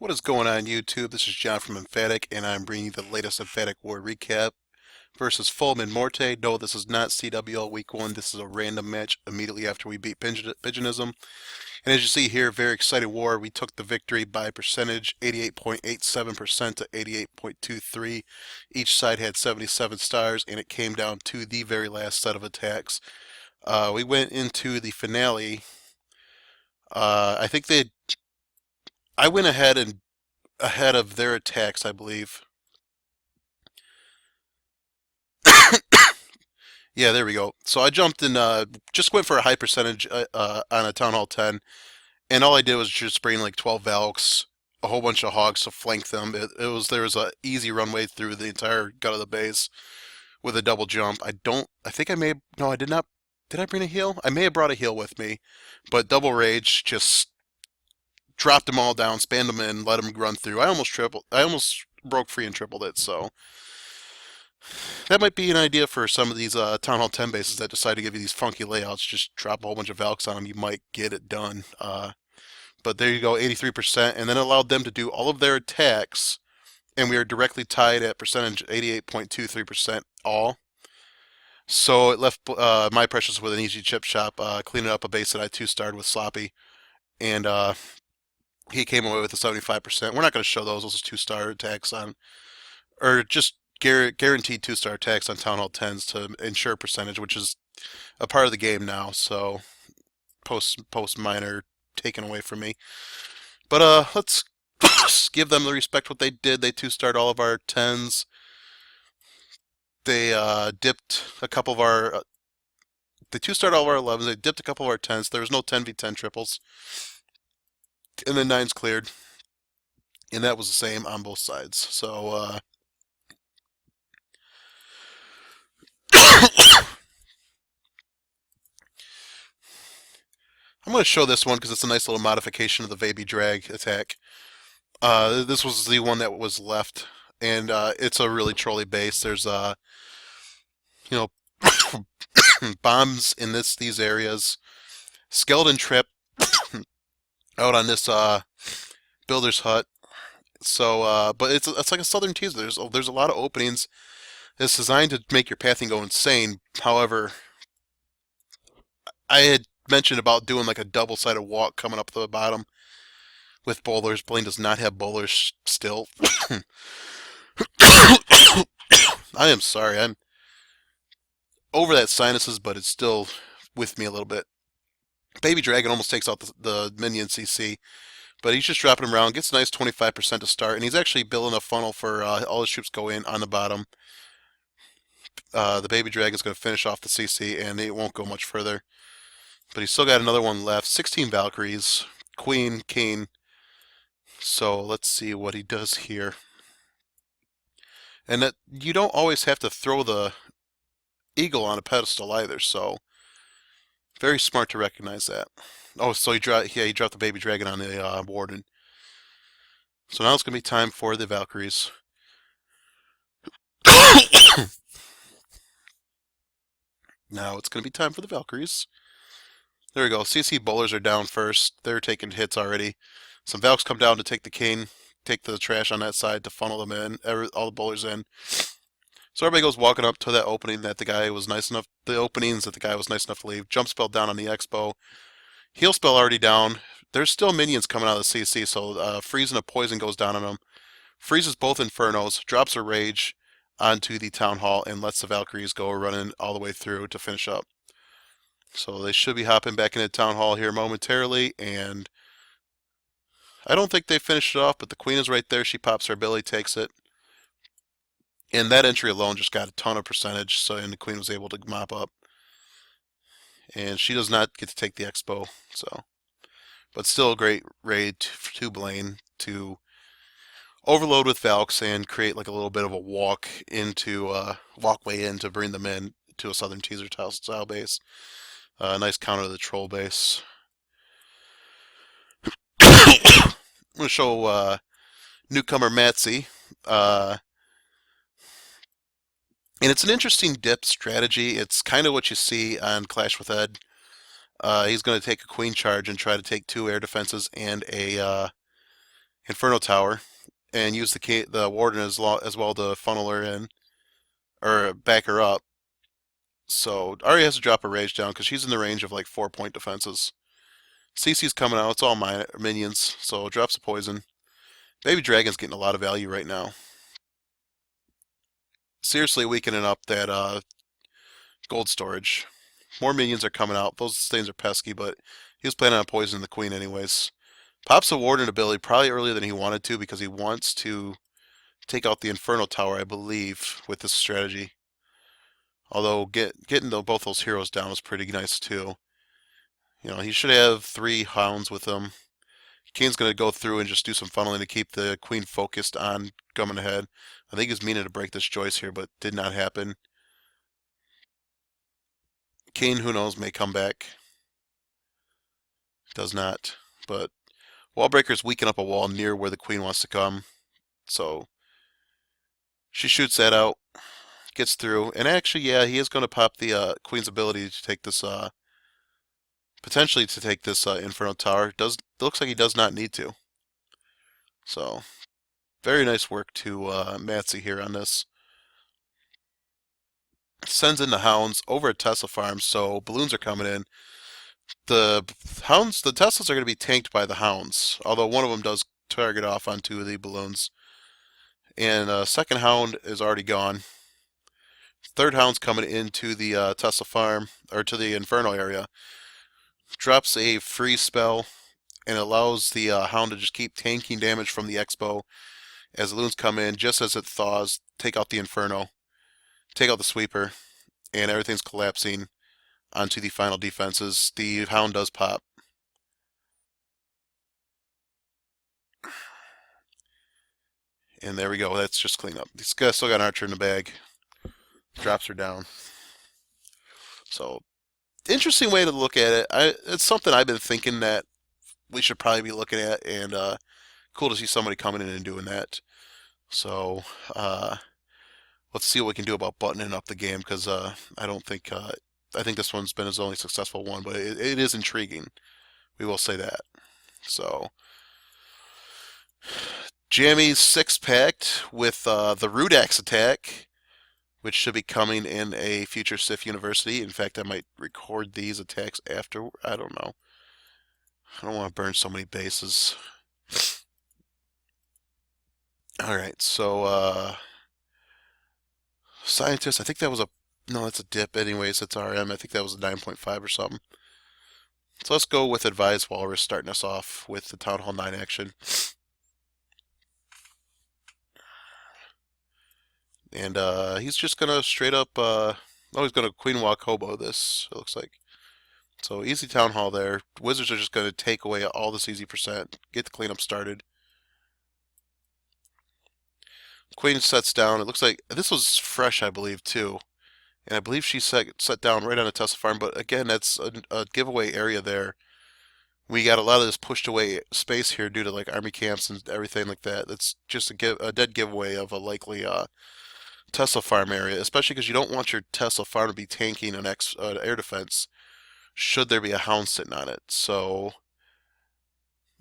What is going on YouTube? This is John from Emphatic, and I'm bringing you the latest Emphatic War recap versus Fulmen Morte. No, this is not CWL Week 1. This is a random match immediately after we beat Pigeonism. And as you see here, very exciting war. We took the victory by percentage, 88.87% to 88.23. Each side had 77 stars, and it came down to the very last set of attacks. We went into the finale. I think I went ahead of their attacks, I believe. Yeah, there we go. So I jumped in, just went for a high percentage on a Town Hall 10, and all I did was just bring like 12 Valks, a whole bunch of Hogs to flank them. There was a easy runway through the entire gut of the base with a double jump. I think I may, no, I did not. Did I bring a heal? I may have brought a heal with me, but double rage just dropped them all down, spanned them in, let them run through. I almost broke free and tripled it. So that might be an idea for some of these Town Hall 10 bases that decide to give you these funky layouts. Just drop a whole bunch of Valks on them. You might get it done. But there you go, 83%. And then it allowed them to do all of their attacks. And we are directly tied at percentage 88.23% all. So it left my Precious with an easy chip shop, cleaning up a base that I 2-starred with Sloppy. And he came away with a 75%. We're not going to show those. Those are 2-star attacks on, or just guaranteed 2-star attacks on Town Hall 10s to ensure percentage, which is a part of the game now. So post minor taken away from me. But let's give them the respect what they did. They 2-starred all of our 10s. They dipped a couple of our. They 2-starred all of our 11s. They dipped a couple of our 10s. There was no 10v10 triples. And then 9s cleared. And that was the same on both sides. So I'm going to show this one because it's a nice little modification of the baby drag attack. This was the one that was left, and it's a really trolly base. There's you know, bombs in these areas. Skeleton trip out on this builder's hut. So, but it's like a southern teaser. There's a lot of openings. It's designed to make your pathing go insane. However, I had mentioned about doing like a double-sided walk coming up the bottom with bowlers. Blaine does not have bowlers still. I am sorry. I'm over that sinuses, but it's still with me a little bit. Baby Dragon almost takes out the minion CC, but he's just dropping him around. Gets a nice 25% to start, and he's actually building a funnel for all his troops go in on the bottom. The Baby Dragon is going to finish off the CC, and it won't go much further. But he's still got another one left. 16 Valkyries, Queen, King. So let's see what he does here. And that you don't always have to throw the eagle on a pedestal either, so very smart to recognize that. Oh, so he dropped the Baby Dragon on the warden. So now it's going to be time for the Valkyries. Now it's going to be time for the Valkyries. There we go. CC bowlers are down first. They're taking hits already. Some Valks come down to take the king, take the trash on that side to funnel them in, all the bowlers in. So everybody goes walking up to that opening that the guy was nice enough, the openings that the guy was nice enough to leave. Jump spell down on the Expo. Heal spell already down. There's still minions coming out of the CC, so freeze and a poison goes down on them. Freezes both Infernos, drops a rage onto the Town Hall, and lets the Valkyries go running all the way through to finish up. So they should be hopping back into Town Hall here momentarily, and I don't think they finished it off, but the Queen is right there. She pops her ability, takes it. And that entry alone just got a ton of percentage, so and the Queen was able to mop up. And she does not get to take the Expo, so. But still a great raid to Blaine to overload with Valks and create like a little bit of a walkway in to bring them in to a southern teaser style base. Nice counter to the troll base. I'm going to show newcomer Matsy. And it's an interesting dip strategy. It's kind of what you see on Clash with Ed. He's going to take a queen charge and try to take 2 air defenses and Inferno Tower and use the warden as well to funnel her in or back her up. So Arya has to drop her rage down because she's in the range of like 4-point defenses. CC's coming out. It's all minions, so drops the poison. Baby Dragon's getting a lot of value right now. Seriously weakening up that gold storage. More minions are coming out. Those things are pesky, but he was planning on poisoning the queen anyways. Pops a warden ability probably earlier than he wanted to because he wants to take out the Inferno Tower, I believe, with this strategy. Although getting both those heroes down was pretty nice too. You know, he should have 3 hounds with him. Kane's going to go through and just do some funneling to keep the queen focused on coming ahead. I think he's meaning to break this Joyce here, but did not happen. Kane, who knows, may come back. Does not. But Wallbreaker's weaken up a wall near where the queen wants to come. So she shoots that out, gets through, and actually, yeah, he is going to pop the queen's ability to take this, potentially to take this Inferno Tower. Looks like he does not need to. So very nice work to Matsy here on this. Sends in the hounds over at Tesla Farm, so balloons are coming in. The Teslas are going to be tanked by the hounds, although one of them does target off onto the balloons. And second hound is already gone. Third hound's coming into the Tesla Farm, or to the Inferno area. Drops a freeze spell and allows the hound to just keep tanking damage from the Expo as the loons come in. Just as it thaws, take out the Inferno, take out the sweeper, and everything's collapsing onto the final defenses. The hound does pop. And there we go. That's just cleanup. This guy still got an archer in the bag. Drops her down. So, interesting way to look at it. It's something I've been thinking that we should probably be looking at, and cool to see somebody coming in and doing that. So, let's see what we can do about buttoning up the game, because I don't think I think this one's been his only successful one, but it is intriguing. We will say that. So, Jammy's 6-packed with the Rude Axe attack, which should be coming in a future Sith University. In fact, I might record these attacks after. I don't know. I don't want to burn so many bases. Alright, so Scientist, I think that was a... No, that's a dip anyways. It's RM. I think that was a 9.5 or something. So let's go with Advised Walrus, starting us off with the Town Hall 9 action. And he's just going to straight up... he's going to Queen Walk Hobo this, it looks like. So easy Town Hall there. Wizards are just going to take away all this easy percent, get the cleanup started. Queen sets down. It looks like this was fresh, I believe, too. And I believe she set down right on a Tesla Farm, but again, that's a giveaway area there. We got a lot of this pushed away space here due to like army camps and everything like that. That's just a dead giveaway of a likely Tesla Farm area, especially because you don't want your Tesla Farm to be tanking an air defense should there be a hound sitting on it. So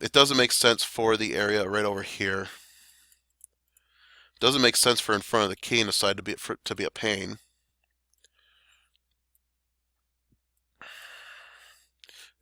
it doesn't make sense for the area right over here. Doesn't make sense for in front of the key and side to be a pain.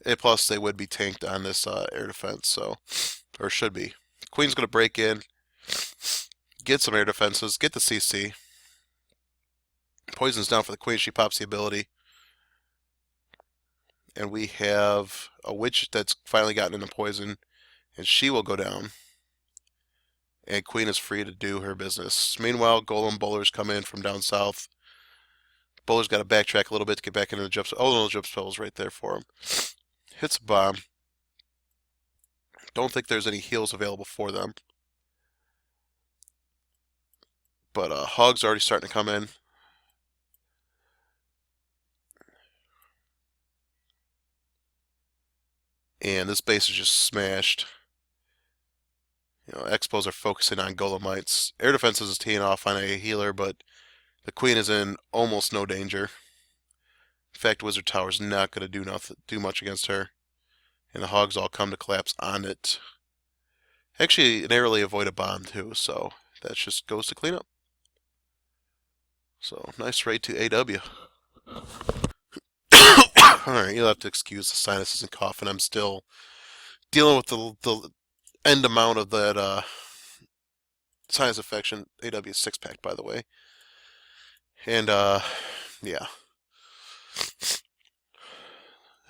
And plus, they would be tanked on this air defense, so or should be. Queen's gonna break in, get some air defenses, get the CC. Poison's down for the queen. She pops the ability, and we have a witch that's finally gotten into poison, and she will go down. And queen is free to do her business. Meanwhile, golem bowlers come in from down south. Bowler's got to backtrack a little bit to get back into the jump. Oh no, the jump spell is right there for him. Hits a bomb. Don't think there's any heals available for them. But Hog's already starting to come in. And this base is just smashed. You know, Expos are focusing on Golemites. Air defenses is teeing off on a healer, but the queen is in almost no danger. In fact, Wizard Tower's not going to do much against her. And the Hogs all come to collapse on it. Actually, narrowly avoid a bomb too, so that just goes to cleanup. So nice raid to AW. Alright, you'll have to excuse the sinuses and coughing. I'm still dealing with the end amount of that sinus infection. AW 6-pack, by the way. And yeah.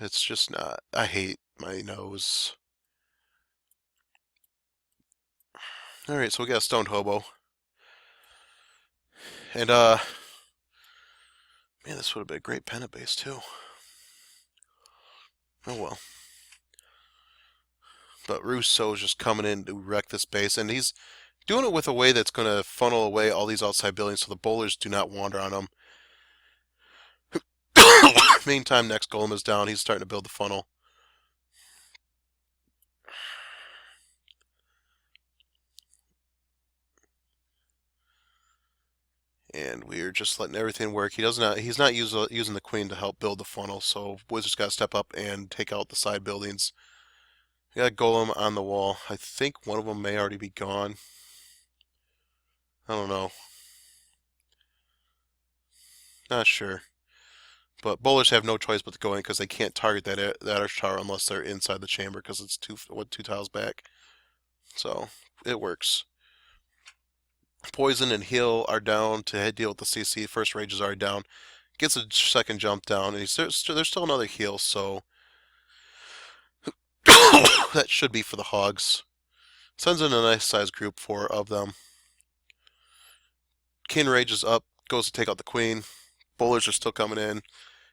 It's just not. I hate my nose. Alright, so we got a stoned hobo. And man, this would have been a great Penta base too. Oh well. But Rousseau's just coming in to wreck this base, and he's doing it with a way that's going to funnel away all these outside buildings so the bowlers do not wander on them. Meantime, next golem is down. He's starting to build the funnel. And we're just letting everything work. He's not using the queen to help build the funnel, so Wizard's got to step up and take out the side buildings. We got a golem on the wall. I think one of them may already be gone. I don't know. Not sure. But bowlers have no choice but to go in because they can't target that arch tower unless they're inside the chamber because it's two tiles back. So it works. Poison and heal are down to head deal with the CC. First rage is already down. Gets a second jump down, and there's still another heal, so that should be for the hogs. Sends in a nice sized group, 4 of them. King rages up, goes to take out the queen. Bowlers are still coming in,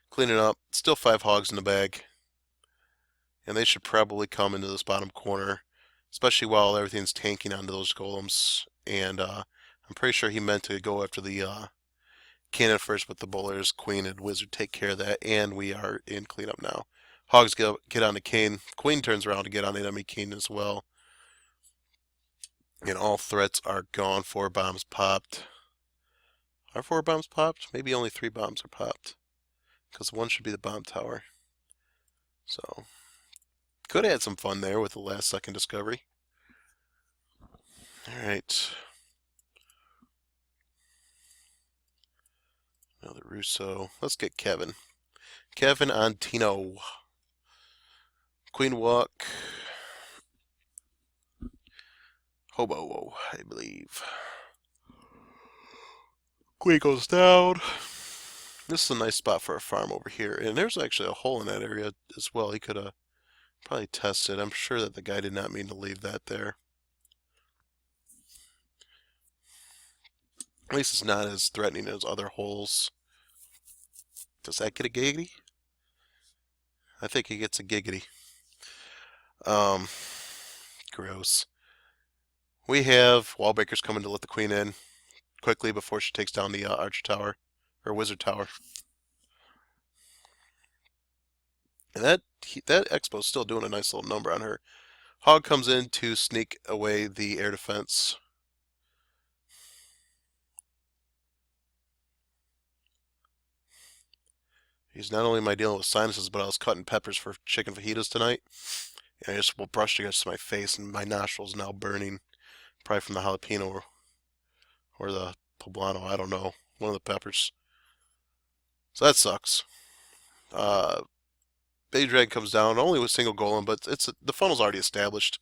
cleaning up. Still 5 hogs in the bag, and they should probably come into this bottom corner, especially while everything's tanking onto those golems. And I'm pretty sure he meant to go after the cannon first, but the bowlers, queen, and wizard take care of that, and we are in cleanup now. Hogs get on the king. Queen turns around to get on the enemy king as well. And all threats are gone. 4 bombs popped. Are 4 bombs popped? Maybe only 3 bombs are popped, because one should be the bomb tower. So could have had some fun there with the last second discovery. Alright. Another Rousseau. Let's get Kevin. Kevin on Tino. Queen walk. Hobo, I believe. Queen goes down. This is a nice spot for a farm over here. And there's actually a hole in that area as well. He could have probably tested. I'm sure that the guy did not mean to leave that there. At least it's not as threatening as other holes. Does that get a giggity? I think he gets a giggity. Gross. We have wall breakers coming to let the queen in quickly before she takes down the archer tower, or wizard tower. And that expo's still doing a nice little number on her. Hog comes in to sneak away the air defense. He's not only am I dealing with sinuses, but I was cutting peppers for chicken fajitas tonight. And I just brushed against my face, and my nostrils now burning, probably from the jalapeno or the poblano. I don't know, one of the peppers. So that sucks. Bay Drag comes down only with single golem, but the funnel's already established.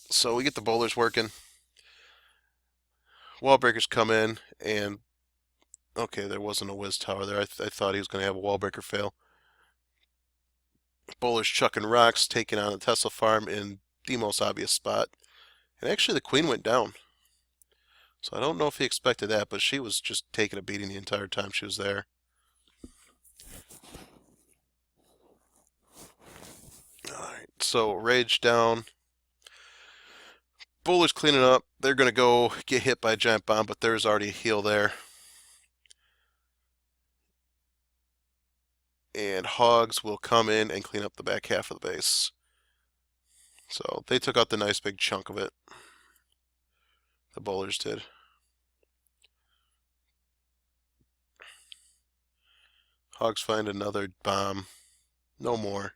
So we get the bowlers working. Wall breakers come in, and okay, there wasn't a whiz tower there. I thought he was going to have a wall breaker fail. Bowlers chucking rocks, taking on a Tesla farm in the most obvious spot. And actually, the queen went down. So I don't know if he expected that, but she was just taking a beating the entire time she was there. Alright, so rage down. Bowlers cleaning up. They're going to go get hit by a giant bomb, but there's already a heal there. And hogs will come in and clean up the back half of the base. So they took out the nice big chunk of it. The bowlers did. Hogs find another bomb. No more.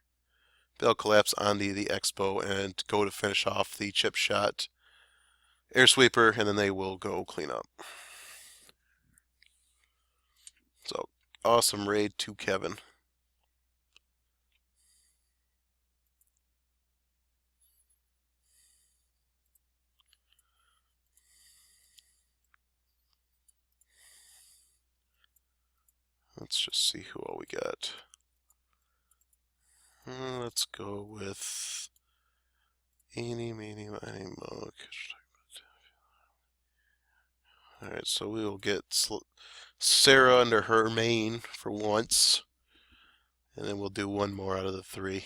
they'll collapse on the expo and go to finish off the chip shot air sweeper, and then they will go clean up. So, awesome raid to Kevin. Let's just see who all we got. Let's go with eeny, meeny, miny, mo. Alright, so we will get Sarah under her main for once. And then we'll do one more out of the 3.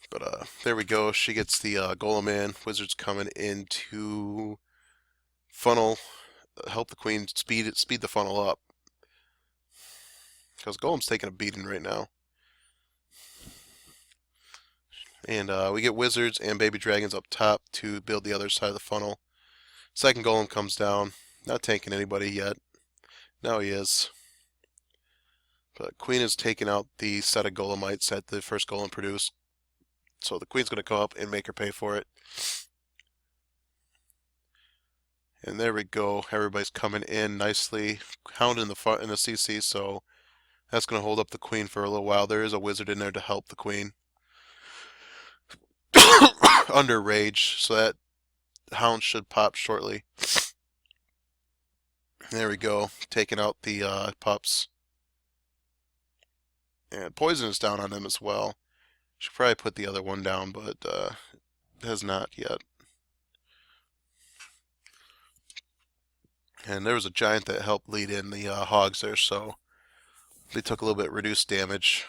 But there we go. She gets the Golem in. Wizard's coming in to funnel, help the queen speed the funnel up. Because Golem's taking a beating right now. And we get wizards and baby dragons up top to build the other side of the funnel. Second golem comes down. Not tanking anybody yet. Now he is. But queen is taking out the set of golemites that the first golem produced. So the queen's going to come up and make her pay for it. And there we go. Everybody's coming in nicely. Hound in the CC, so that's going to hold up the queen for a little while. There is a wizard in there to help the queen. Under rage, so that hound should pop shortly. There we go. Taking out the pups. And poison is down on them as well. Should probably put the other one down, but has not yet. And there was a giant that helped lead in the hogs there, so they took a little bit reduced damage.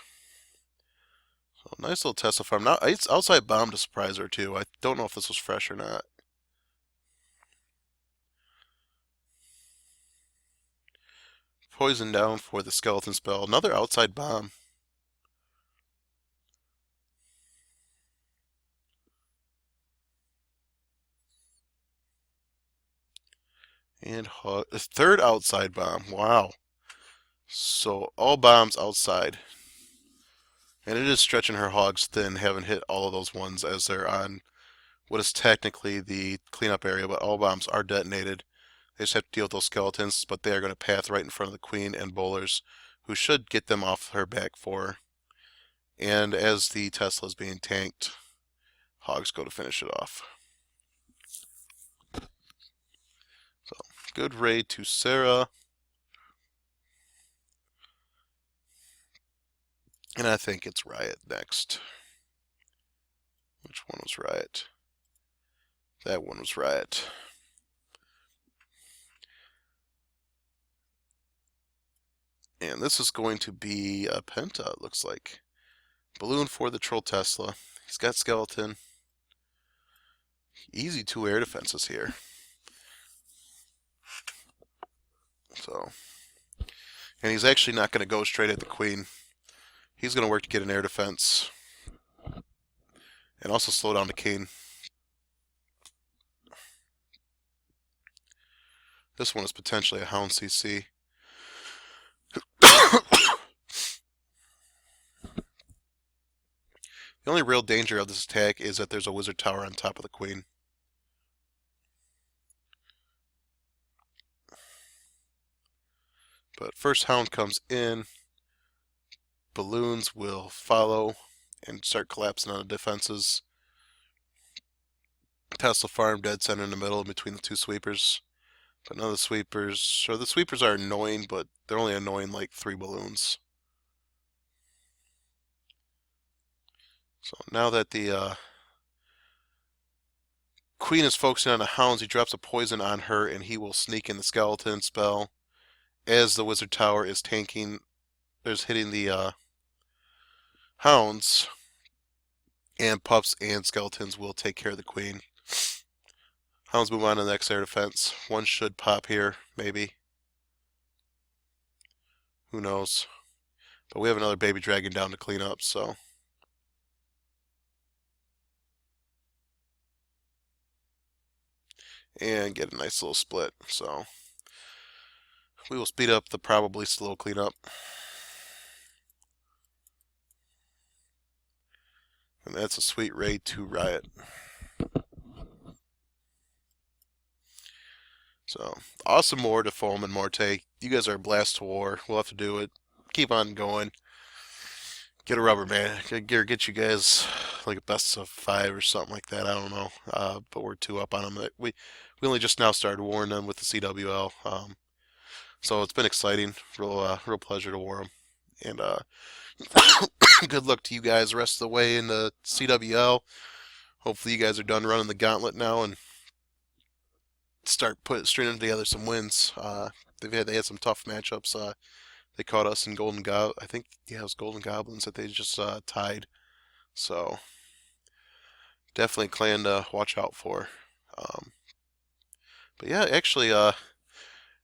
So nice little Tesla farm. Now it's outside bomb to surprise her too. I don't know if this was fresh or not. Poison down for the skeleton spell. Another outside bomb. And a third outside bomb. Wow. So all bombs outside. And it is stretching her hogs thin, having hit all of those ones as they're on what is technically the cleanup area, but all bombs are detonated. They just have to deal with those skeletons, but they are going to path right in front of the queen and bowlers, who should get them off her back for her. And as the Tesla is being tanked, hogs go to finish it off. So, good raid to Sarah. And I think it's Riot next. Which one was Riot? That one was Riot. And this is going to be a Penta, it looks like. Balloon for the Troll Tesla. He's got skeleton. Easy 2 air defenses here. So, and he's actually not going to go straight at the queen. He's going to work to get an air defense. And also slow down the king. This one is potentially a hound CC. The only real danger of this attack is that there's a wizard tower on top of the queen. But first hound comes in. Balloons will follow and start collapsing on the defenses. Tesla farm dead center in the middle between the 2 sweepers. But none of the sweepers, or the sweepers are annoying, but they're only annoying like 3 balloons. So now that the queen is focusing on the hounds, he drops a poison on her and he will sneak in the skeleton spell as the wizard tower is tanking, is hitting the hounds, and pups and skeletons will take care of the queen. Hounds move on to the next air defense. One should pop here, maybe. Who knows? But we have another baby dragon down to clean up, so. And get a nice little split, so. We will speed up the probably slow cleanup. And that's a sweet raid to Riot. So, awesome Morte to Fulmen, Morte. You guys are a blast to war. We'll have to do it. Keep on going. Get a rubber man. Get you guys like a best of 5 or something like that. I don't know. But we're 2 up on them. We only just now started warring them with the CWL. So it's been exciting. Real pleasure to war them. And good luck to you guys the rest of the way in the CWL. Hopefully you guys are done running the gauntlet now and start stringing together some wins. They had some tough matchups. They caught us in Golden Goblin. I think yeah, it was Golden Goblins that they just tied. So definitely a clan to watch out for. Um, but yeah, actually,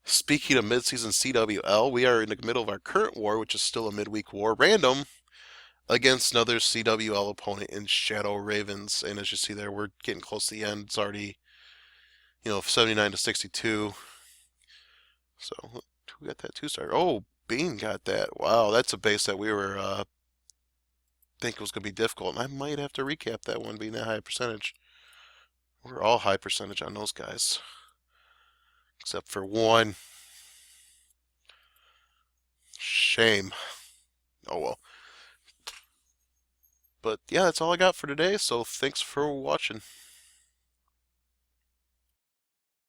speaking of mid-season CWL, we are in the middle of our current war, which is still a midweek war, random, against another CWL opponent in Shadow Ravens. And as you see there, we're getting close to the end. It's already, 79 to 62. So who got that 2-star? Oh, Bean got that. Wow, that's a base that we were think it was going to be difficult. And I might have to recap that one being that high percentage. We're all high percentage on those guys. Except for one. Shame. Oh well. But yeah, that's all I got for today. So thanks for watching.